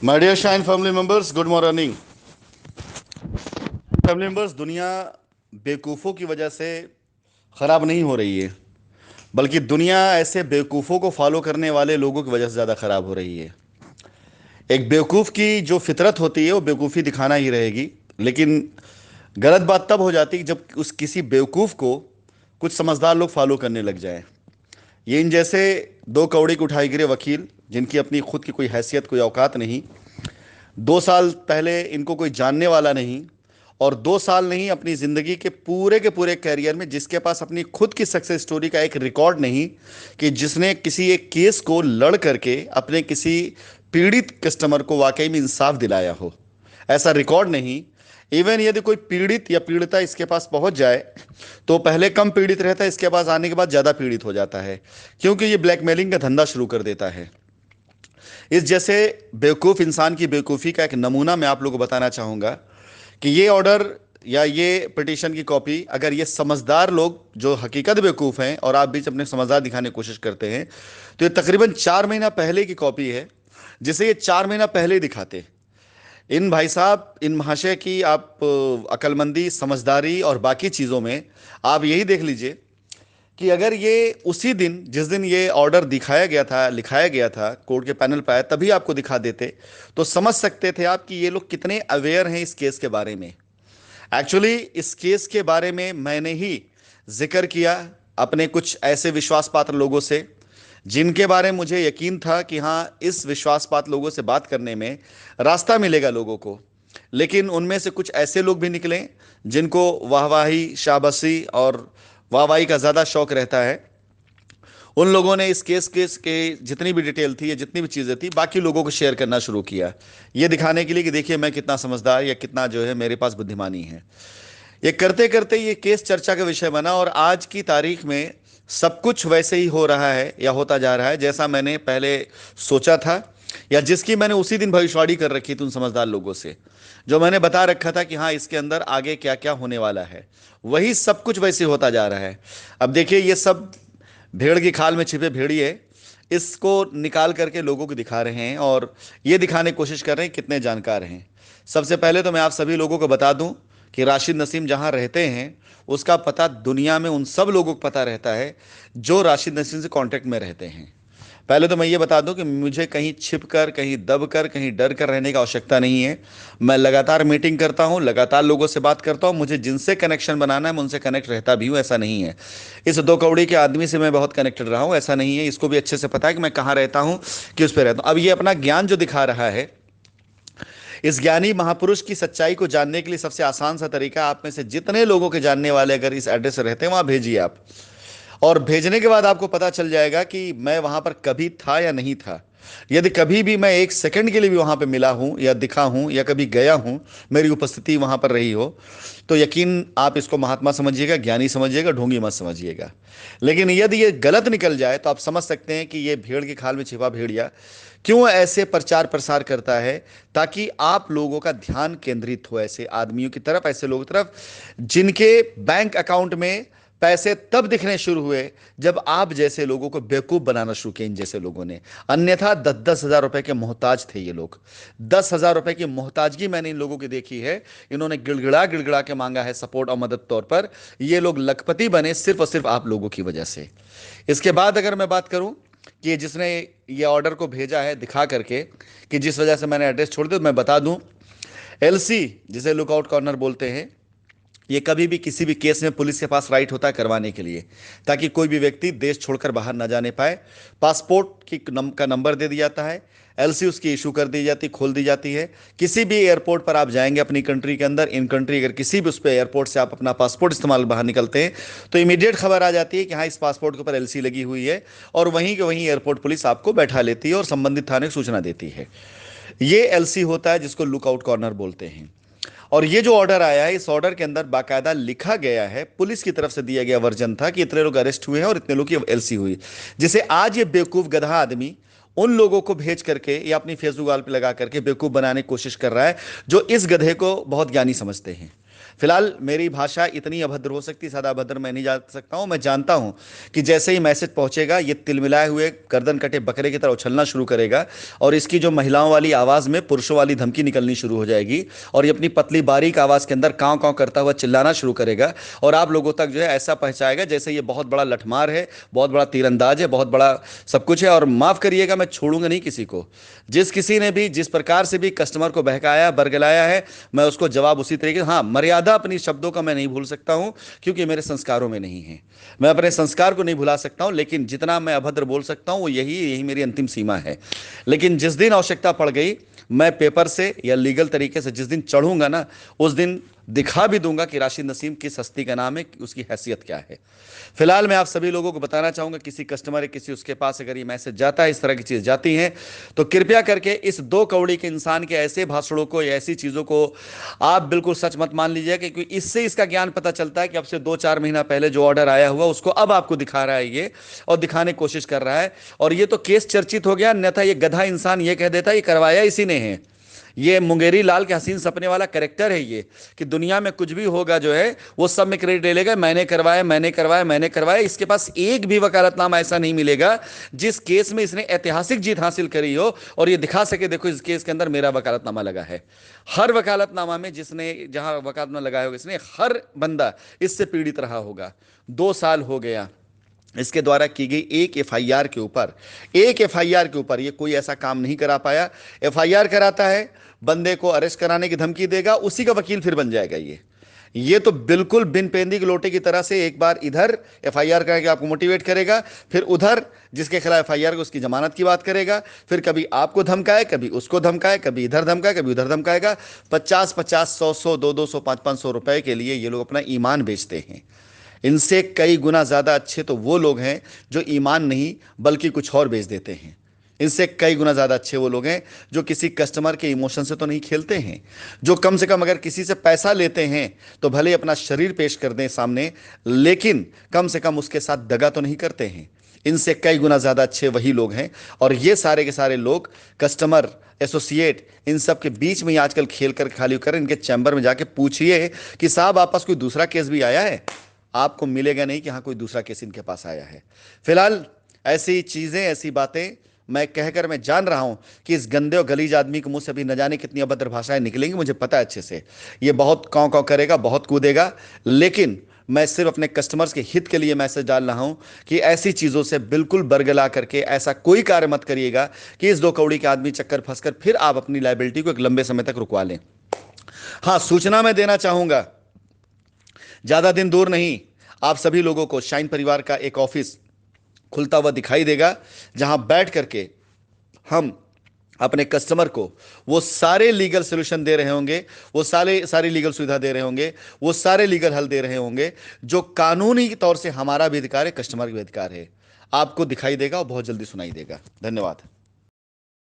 My dear shine family members, good morning. Family members, दुनिया बेवकूफ़ों की वजह से ख़राब नहीं हो रही है, बल्कि दुनिया ऐसे बेवकूफ़ों को फॉलो करने वाले लोगों की वजह से ज़्यादा ख़राब हो रही है। एक बेवकूफ़ की जो फितरत होती है वो बेवकूफ़ी दिखाना ही रहेगी, लेकिन गलत बात तब हो जाती है जब उस किसी बेवकूफ़ को कुछ समझदार लोग फॉलो करने लग जाएं। ये इन जैसे दो कौड़ी के उठाए गिरे वकील, जिनकी अपनी खुद की कोई हैसियत, कोई औकात नहीं। 2 साल पहले इनको कोई जानने वाला नहीं, और 2 साल नहीं, अपनी ज़िंदगी के पूरे कैरियर में जिसके पास अपनी खुद की सक्सेस स्टोरी का एक रिकॉर्ड नहीं, कि जिसने किसी एक केस को लड़ करके अपने किसी पीड़ित कस्टमर को वाकई में इंसाफ दिलाया हो, ऐसा रिकॉर्ड नहीं। इवन यदि कोई पीड़ित या पीड़िता इसके पास पहुंच जाए तो पहले कम पीड़ित रहता है, इसके पास आने के बाद ज़्यादा पीड़ित हो जाता है, क्योंकि ये ब्लैकमेलिंग का धंधा शुरू कर देता है। इस जैसे बेवकूफ़ इंसान की बेवकूफ़ी का एक नमूना मैं आप लोगों को बताना चाहूँगा कि ये ऑर्डर या ये पिटीशन की कॉपी, अगर ये समझदार लोग जो हकीकत बेवकूफ़ हैं और आप बीच अपने समझदार दिखाने की कोशिश करते हैं, तो ये तकरीबन 4 महीना पहले की कॉपी है, जिसे ये 4 महीना पहले ही दिखाते। इन भाई साहब, इन महाशय की आप अक्लमंदी, समझदारी और बाकी चीज़ों में आप यही देख लीजिए कि अगर ये उसी दिन, जिस दिन ये ऑर्डर दिखाया गया था, लिखाया गया था, कोर्ट के पैनल पर आया, तभी आपको दिखा देते, तो समझ सकते थे आप कि ये लोग कितने अवेयर हैं इस केस के बारे में। एक्चुअली इस केस के बारे में मैंने ही जिक्र किया अपने कुछ ऐसे विश्वास पात्र लोगों से, जिनके बारे में मुझे यकीन था कि हाँ, इस विश्वास पात्र लोगों से बात करने में रास्ता मिलेगा लोगों को। लेकिन उनमें से कुछ ऐसे लोग भी निकले जिनको वाहवाही, शाबाशी और वाहवाही का ज़्यादा शौक रहता है। उन लोगों ने इस केस के जितनी भी डिटेल थी या जितनी भी चीज़ें थी, बाकी लोगों को शेयर करना शुरू किया, ये दिखाने के लिए कि देखिए मैं कितना समझदार या कितना जो है मेरे पास बुद्धिमानी है। ये करते करते ये केस चर्चा का विषय बना, और आज की तारीख में सब कुछ वैसे ही हो रहा है या होता जा रहा है जैसा मैंने पहले सोचा था, या जिसकी मैंने उसी दिन भविष्यवाणी कर रखी थी उन समझदार लोगों से, जो मैंने बता रखा था कि हाँ, इसके अंदर आगे क्या क्या होने वाला है। वही सब कुछ वैसे होता जा रहा है। अब देखिए, ये सब भेड़ की खाल में छिपे भेड़िए इसको निकाल करके लोगों को दिखा रहे हैं, और ये दिखाने की कोशिश कर रहे हैं कितने जानकार हैं। सबसे पहले तो मैं आप सभी लोगों को बता दूं कि राशिद नसीम जहां रहते हैं, उसका पता दुनिया में उन सब लोगों को पता रहता है जो राशिद नसीम से कांटेक्ट में रहते हैं। पहले तो मैं ये बता दूं कि मुझे कहीं छिप कर, कहीं दब कर, कहीं डर कर रहने की आवश्यकता नहीं है। मैं लगातार मीटिंग करता हूं, लगातार लोगों से बात करता हूं, मुझे जिनसे कनेक्शन बनाना है मैं उनसे कनेक्ट रहता भी हूं, ऐसा नहीं है। इस दो कौड़ी के आदमी से मैं बहुत कनेक्टेड रहा हूं, ऐसा नहीं है। इसको भी अच्छे से पता है कि मैं कहाँ रहता हूं, किस पे रहता हूं। अब ये अपना ज्ञान जो दिखा रहा है, इस ज्ञानी महापुरुष की सच्चाई को जानने के लिए सबसे आसान सा तरीका, आप में से जितने लोगों के जानने वाले अगर इस एड्रेस से रहते हैं वहां भेजिए आप, और भेजने के बाद आपको पता चल जाएगा कि मैं वहां पर कभी था या नहीं था। यदि कभी भी मैं एक सेकंड के लिए भी वहां पर मिला हूं या दिखा हूं या कभी गया हूं, मेरी उपस्थिति वहां पर रही हो, तो यकीन आप इसको महात्मा समझिएगा, ज्ञानी समझिएगा, ढोंगी मत समझिएगा। लेकिन यदि ये गलत निकल जाए तो आप समझ सकते हैं कि ये भेड़ की खाल में छिपा भेड़िया क्यों ऐसे प्रचार प्रसार करता है, ताकि आप लोगों का ध्यान केंद्रित हो ऐसे आदमियों की तरफ, ऐसे लोगों की तरफ जिनके बैंक अकाउंट में पैसे तब दिखने शुरू हुए जब आप जैसे लोगों को बेवकूफ बनाना शुरू किया इन जैसे लोगों ने। अन्यथा 10-10 हज़ार रुपए के मोहताज थे ये लोग। 10 हज़ार रुपए की मोहताजगी मैंने इन लोगों की देखी है। इन्होंने गिड़गिड़ा गिड़गिड़ा के मांगा है सपोर्ट और मदद तौर पर। ये लोग लखपति बने सिर्फ और सिर्फ आप लोगों की वजह से। इसके बाद अगर मैं बात करूं कि जिसने ये ऑर्डर को भेजा है दिखा करके, कि जिस वजह से मैंने एड्रेस छोड़ दिया, तो मैं बता दूं, एलसी, जिसे लुकआउट कॉर्नर बोलते हैं, ये कभी भी किसी भी केस में पुलिस के पास राइट होता है करवाने के लिए, ताकि कोई भी व्यक्ति देश छोड़कर बाहर ना जाने पाए। पासपोर्ट का नंबर दे दिया जाता है, एलसी उसकी इशू कर दी जाती, खोल दी जाती है। किसी भी एयरपोर्ट पर आप जाएंगे अपनी कंट्री के अंदर, इन कंट्री अगर किसी भी उस पर एयरपोर्ट से आप अपना पासपोर्ट इस्तेमाल बाहर निकलते हैं, तो इमीडिएट खबर आ जाती है कि हाँ, इस पासपोर्ट के ऊपर एलसी लगी हुई है, और वहीं के वहीं एयरपोर्ट पुलिस आपको बैठा लेती है और संबंधित थाने को सूचना देती है। ये एलसी होता है जिसको लुकआउट कॉर्नर बोलते हैं। और ये जो ऑर्डर आया है, इस ऑर्डर के अंदर बाकायदा लिखा गया है, पुलिस की तरफ से दिया गया वर्जन था कि इतने लोग अरेस्ट हुए हैं और इतने लोग की एलसी हुई, जिसे आज ये बेवकूफ गधा आदमी उन लोगों को भेज करके या अपनी फेसबुक वाल पे लगा करके बेवकूफ बनाने की कोशिश कर रहा है, जो इस गधे को बहुत ज्ञानी समझते हैं। फिलहाल मेरी भाषा इतनी अभद्र हो सकती, ज़्यादा अभद्र मैं नहीं जा सकता हूँ। मैं जानता हूँ कि जैसे ही मैसेज पहुंचेगा ये तिलमिलाए हुए गर्दन कटे बकरे की तरह उछलना शुरू करेगा और इसकी जो महिलाओं वाली आवाज़ में पुरुषों वाली धमकी निकलनी शुरू हो जाएगी और ये अपनी पतली बारीक आवाज़ के अंदर काँव काँव करता हुआ चिल्लाना शुरू करेगा और आप लोगों तक जो है ऐसा पहुंचाएगा जैसे ये बहुत बड़ा लठमार है, बहुत बड़ा तीरंदाज है, बहुत बड़ा सब कुछ है। और माफ़ करिएगा, मैं छोड़ूंगा नहीं किसी को। जिस किसी ने भी जिस प्रकार से भी कस्टमर को बहकाया बरगलाया है, मैं उसको जवाब उसी तरीके। हाँ, मर्यादा अपनी शब्दों का मैं नहीं भूल सकता हूं क्योंकि मेरे संस्कारों में नहीं है। मैं अपने संस्कार को नहीं भुला सकता हूं, लेकिन जितना मैं अभद्र बोल सकता हूं वो यही यही मेरी अंतिम सीमा है। लेकिन जिस दिन आवश्यकता पड़ गई, मैं पेपर से या लीगल तरीके से जिस दिन चढ़ूंगा ना, उस दिन दिखा भी दूंगा कि राशिद नसीम किस हस्ती का नाम है, उसकी हैसियत क्या है। फिलहाल मैं आप सभी लोगों को बताना चाहूंगा, किसी कस्टमर है, किसी उसके पास अगर ये मैसेज जाता है, इस तरह की चीज़ जाती हैं, तो कृपया करके इस दो कौड़ी के इंसान के ऐसे भाषणों को या ऐसी चीज़ों को आप बिल्कुल सच मत मान लीजिए, क्योंकि इससे इसका ज्ञान पता चलता है कि अब से 2-4 महीना पहले जो ऑर्डर आया हुआ उसको अब आपको दिखा रहा है ये, और दिखाने की कोशिश कर रहा है। और ये तो केस चर्चित हो गया, अन्यथा ये गधा इंसान ये कह देता ये करवाया इसी ने है। ये मुंगेरी लाल के हसीन सपने वाला कैरेक्टर है ये, कि दुनिया में कुछ भी होगा जो है वो सब में क्रेडिट ले लेगा, मैंने करवाया मैंने करवाया मैंने करवाया। इसके पास एक भी वकालतनामा ऐसा नहीं मिलेगा जिस केस में इसने ऐतिहासिक जीत हासिल करी हो और ये दिखा सके देखो इस केस के अंदर मेरा वकालतनामा लगा है। हर वकालतनामा में जिसने जहां वकालतनामा लगाया होगा इसने, हर बंदा इससे पीड़ित रहा होगा। 2 साल हो गया इसके द्वारा की गई एक एफआईआर के ऊपर ये कोई ऐसा काम नहीं करा पाया। एफआईआर कराता है, बंदे को अरेस्ट कराने की धमकी देगा, उसी का वकील फिर बन जाएगा ये तो बिल्कुल बिन पेंदी के लोटे की तरह से एक बार इधर एफआईआर करके आपको मोटिवेट करेगा, फिर उधर जिसके खिलाफ एफआईआर को उसकी जमानत की बात करेगा, फिर कभी आपको धमकाए, कभी उसको धमकाए, कभी इधर धमकाए, कभी उधर धमकाएगा। 50-50, 100-100, 200-200, 500-500 रुपए के लिए ये लोग अपना ईमान बेचते हैं। इनसे कई गुना ज़्यादा अच्छे तो वो लोग हैं जो ईमान नहीं बल्कि कुछ और बेच देते हैं। इनसे कई गुना ज़्यादा अच्छे वो लोग हैं जो किसी कस्टमर के इमोशन से तो नहीं खेलते हैं, जो कम से कम अगर किसी से पैसा लेते हैं तो भले अपना शरीर पेश कर दें सामने, लेकिन कम से कम उसके साथ दगा तो नहीं करते हैं। इनसे कई गुना ज़्यादा अच्छे वही लोग हैं। और ये सारे के सारे लोग कस्टमर एसोसिएट इन सब के बीच में ही आजकल खेल कर खाली कर। इनके चैम्बर में जाके पूछिए कि साहब आप पास कोई दूसरा केस भी आया है, आपको मिलेगा नहीं कि हाँ कोई दूसरा केस इनके पास आया है। फिलहाल ऐसी चीज़ें ऐसी बातें मैं कहकर मैं जान रहा हूं कि इस गंदे और गलीज आदमी के मुंह से अभी न जाने कितनी अभद्र भाषाएं निकलेंगी, मुझे पता है अच्छे से। ये बहुत काँव काँव करेगा, बहुत कूदेगा, लेकिन मैं सिर्फ अपने कस्टमर्स के हित के लिए मैसेज डाल रहा हूं कि ऐसी चीज़ों से बिल्कुल बरगला करके ऐसा कोई कार्य मत करिएगा कि इस 2 कौड़ी के आदमी चक्कर फंसकर फिर आप अपनी लायबिलिटी को एक लंबे समय तक रुकवा लें। हाँ, सूचना मैं देना चाहूंगा, ज़्यादा दिन दूर नहीं, आप सभी लोगों को शाइन परिवार का एक ऑफिस खुलता हुआ दिखाई देगा, जहां बैठ करके हम अपने कस्टमर को वो सारे लीगल सोल्यूशन दे रहे होंगे, वो सारी लीगल सुविधा दे रहे होंगे, वो सारे लीगल हल दे रहे होंगे जो कानूनी तौर से हमारा भी अधिकार है, कस्टमर का भी अधिकार है। आपको दिखाई देगा और बहुत जल्दी सुनाई देगा। धन्यवाद।